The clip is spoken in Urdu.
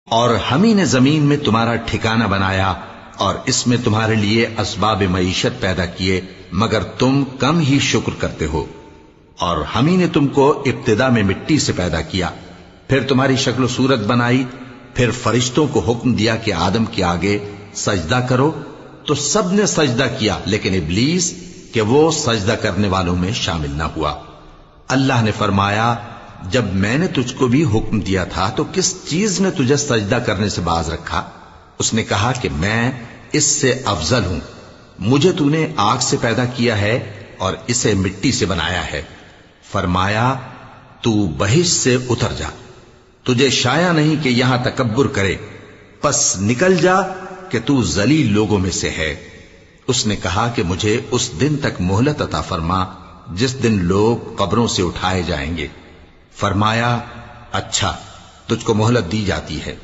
اور ہم ہی نے زمین میں تمہارا ٹھکانہ بنایا اور اس میں تمہارے لیے اسباب معیشت پیدا کیے، مگر تم کم ہی شکر کرتے ہو۔ اور ہم ہی نے تم کو ابتدا میں مٹی سے پیدا کیا، پھر تمہاری شکل و صورت بنائی، پھر فرشتوں کو حکم دیا کہ آدم کے آگے سجدہ کرو، تو سب نے سجدہ کیا لیکن ابلیس کہ وہ سجدہ کرنے والوں میں شامل نہ ہوا۔ اللہ نے فرمایا، جب میں نے تجھ کو بھی حکم دیا تھا تو کس چیز نے تجھے سجدہ کرنے سے باز رکھا؟ اس نے کہا کہ میں اس سے افضل ہوں، مجھے تو نے آگ سے پیدا کیا ہے اور اسے مٹی سے بنایا ہے۔ فرمایا، تو بہشت سے اتر جا، تجھے شایع نہیں کہ یہاں تکبر کرے، پس نکل جا کہ تو ذلیل لوگوں میں سے ہے۔ اس نے کہا کہ مجھے اس دن تک مہلت عطا فرما جس دن لوگ قبروں سے اٹھائے جائیں گے۔ فرمایا، اچھا، تجھ کو مہلت دی جاتی ہے۔